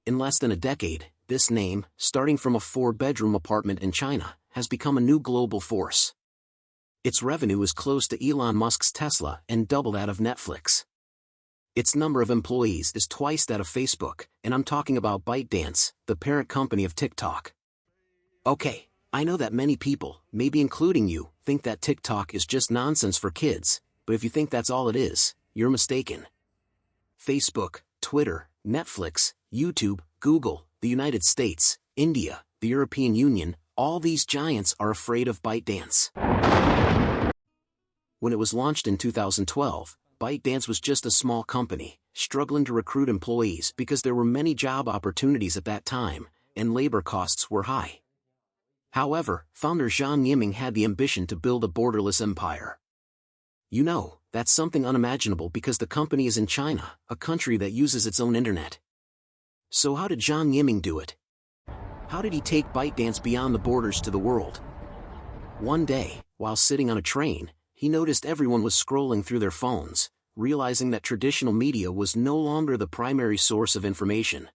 In less than a decade, this name, starting from a 4-bedroom apartment in China, has become a new global force. Its revenue is close to Elon Musk's Tesla and double that of Netflix. Its number of employees is twice that of Facebook, and I'm talking about ByteDance, the parent company of TikTok. Okay, I know that many people, maybe including you, think that TikTok is just nonsense for kids, but if you think that's all it is, you're mistaken. Facebook, Twitter, Netflix, YouTube, Google, the United States, India, the European Union, all these giants are afraid of ByteDance. When it was launched in 2012, ByteDance was just a small company, struggling to recruit employees because there were many job opportunities at that time, and labor costs were high. However, founder Zhang Yiming had the ambition to build a borderless empire. You know, that's something unimaginable because the company is in China, a country that uses its own internet. So how did Zhang Yiming do it? How did he take ByteDance beyond the borders to the world? One day, while sitting on a train, he noticed everyone was scrolling through their phones, realizing that traditional media was no longer the primary source of information.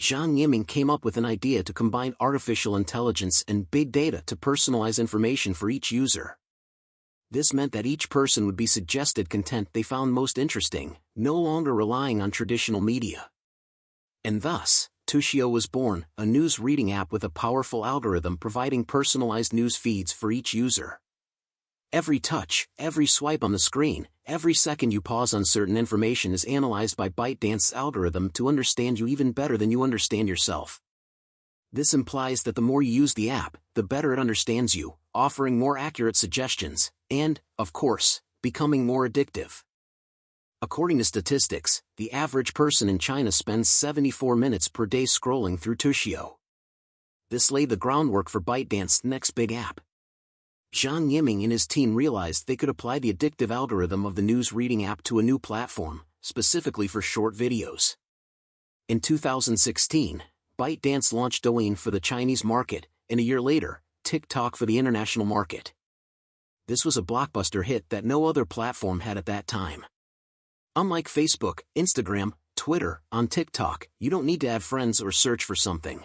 Zhang Yiming came up with an idea to combine artificial intelligence and big data to personalize information for each user. This meant that each person would be suggested content they found most interesting, no longer relying on traditional media. And thus, Tuxio was born, a news reading app with a powerful algorithm providing personalized news feeds for each user. Every touch, every swipe on the screen, every second you pause on certain information is analyzed by ByteDance's algorithm to understand you even better than you understand yourself. This implies that the more you use the app, the better it understands you, offering more accurate suggestions, and, of course, becoming more addictive. According to statistics, the average person in China spends 74 minutes per day scrolling through Tuxio. This laid the groundwork for ByteDance's next big app. Zhang Yiming and his team realized they could apply the addictive algorithm of the news reading app to a new platform, specifically for short videos. In 2016, ByteDance launched Douyin for the Chinese market, and a year later, TikTok for the international market. This was a blockbuster hit that no other platform had at that time. Unlike Facebook, Instagram, Twitter, on TikTok, you don't need to have friends or search for something.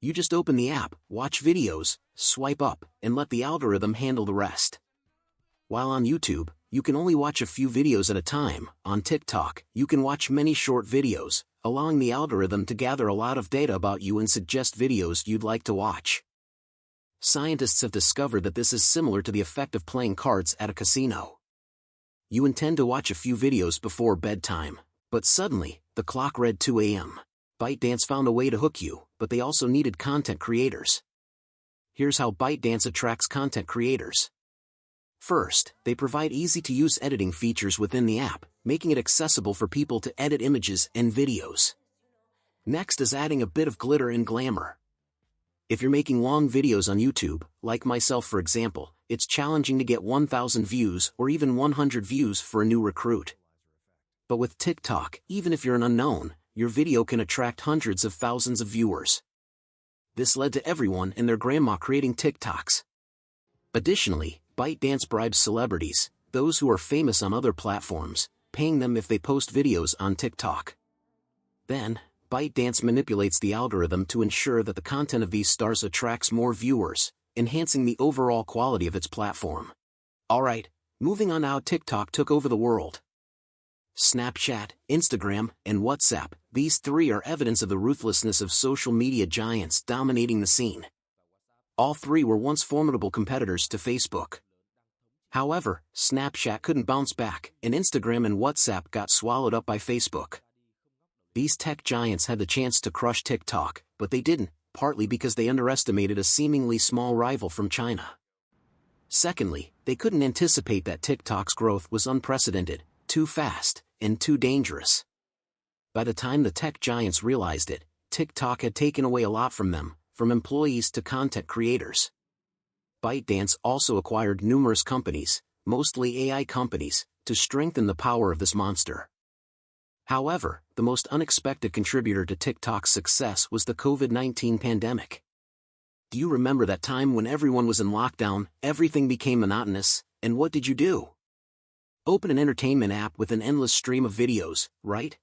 You just open the app, watch videos, swipe up, and let the algorithm handle the rest. While on YouTube, you can only watch a few videos at a time. On TikTok, you can watch many short videos, allowing the algorithm to gather a lot of data about you and suggest videos you'd like to watch. Scientists have discovered that this is similar to the effect of playing cards at a casino. You intend to watch a few videos before bedtime, but suddenly, the clock read 2 a.m. ByteDance found a way to hook you, but they also needed content creators. Here's how ByteDance attracts content creators. First, they provide easy-to-use editing features within the app, making it accessible for people to edit images and videos. Next is adding a bit of glitter and glamour. If you're making long videos on YouTube, like myself for example, it's challenging to get 1,000 views or even 100 views for a new recruit. But with TikTok, even if you're an unknown, your video can attract hundreds of thousands of viewers. This led to everyone and their grandma creating TikToks. Additionally, ByteDance bribes celebrities, those who are famous on other platforms, paying them if they post videos on TikTok. Then, ByteDance manipulates the algorithm to ensure that the content of these stars attracts more viewers, enhancing the overall quality of its platform. Alright, moving on now. TikTok took over the world. Snapchat, Instagram, and WhatsApp, these three are evidence of the ruthlessness of social media giants dominating the scene. All three were once formidable competitors to Facebook. However, Snapchat couldn't bounce back, and Instagram and WhatsApp got swallowed up by Facebook. These tech giants had the chance to crush TikTok, but they didn't, partly because they underestimated a seemingly small rival from China. Secondly, they couldn't anticipate that TikTok's growth was unprecedented, too fast, and too dangerous. By the time the tech giants realized it, TikTok had taken away a lot from them, from employees to content creators. ByteDance also acquired numerous companies, mostly AI companies, to strengthen the power of this monster. However, the most unexpected contributor to TikTok's success was the COVID-19 pandemic. Do you remember that time when everyone was in lockdown, everything became monotonous, and what did you do? Open an entertainment app with an endless stream of videos, right?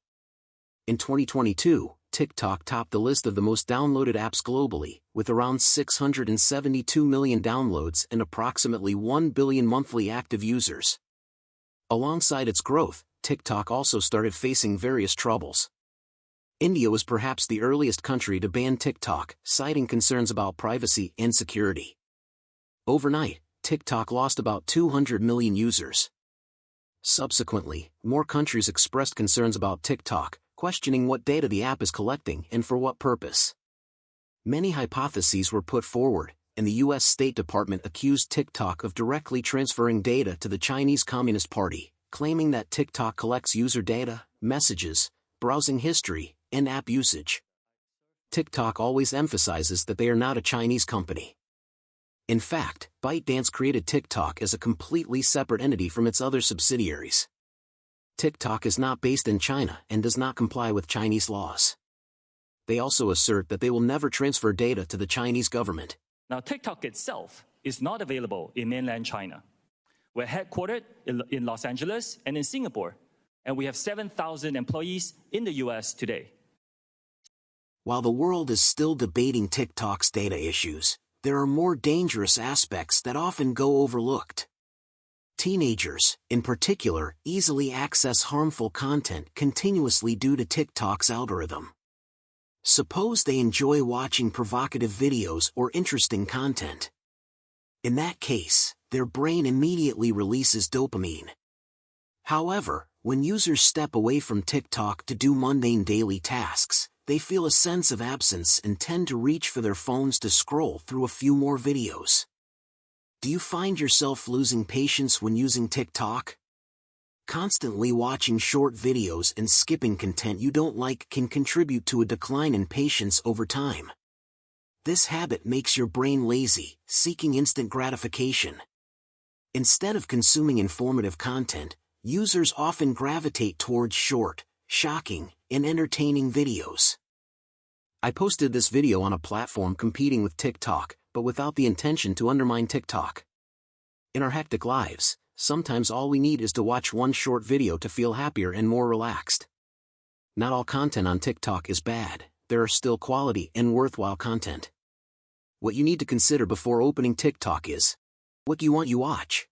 In 2022, TikTok topped the list of the most downloaded apps globally, with around 672 million downloads and approximately 1 billion monthly active users. Alongside its growth, TikTok also started facing various troubles. India was perhaps the earliest country to ban TikTok, citing concerns about privacy and security. Overnight, TikTok lost about 200 million users. Subsequently, more countries expressed concerns about TikTok, questioning what data the app is collecting and for what purpose. Many hypotheses were put forward, and the U.S. State Department accused TikTok of directly transferring data to the Chinese Communist Party, claiming that TikTok collects user data, messages, browsing history, and app usage. TikTok always emphasizes that they are not a Chinese company. In fact, ByteDance created TikTok as a completely separate entity from its other subsidiaries. TikTok is not based in China and does not comply with Chinese laws. They also assert that they will never transfer data to the Chinese government. Now, TikTok itself is not available in mainland China. We're headquartered in Los Angeles and in Singapore, and we have 7,000 employees in the US today. While the world is still debating TikTok's data issues, there are more dangerous aspects that often go overlooked. Teenagers, in particular, easily access harmful content continuously due to TikTok's algorithm. Suppose they enjoy watching provocative videos or interesting content. In that case, their brain immediately releases dopamine. However, when users step away from TikTok to do mundane daily tasks, they feel a sense of absence and tend to reach for their phones to scroll through a few more videos. Do you find yourself losing patience when using TikTok? Constantly watching short videos and skipping content you don't like can contribute to a decline in patience over time. This habit makes your brain lazy, seeking instant gratification. Instead of consuming informative content, users often gravitate towards short, shocking, and entertaining videos. I posted this video on a platform competing with TikTok, but without the intention to undermine TikTok. In our hectic lives, sometimes all we need is to watch one short video to feel happier and more relaxed. Not all content on TikTok is bad, there are still quality and worthwhile content. What you need to consider before opening TikTok is, what do you want to watch?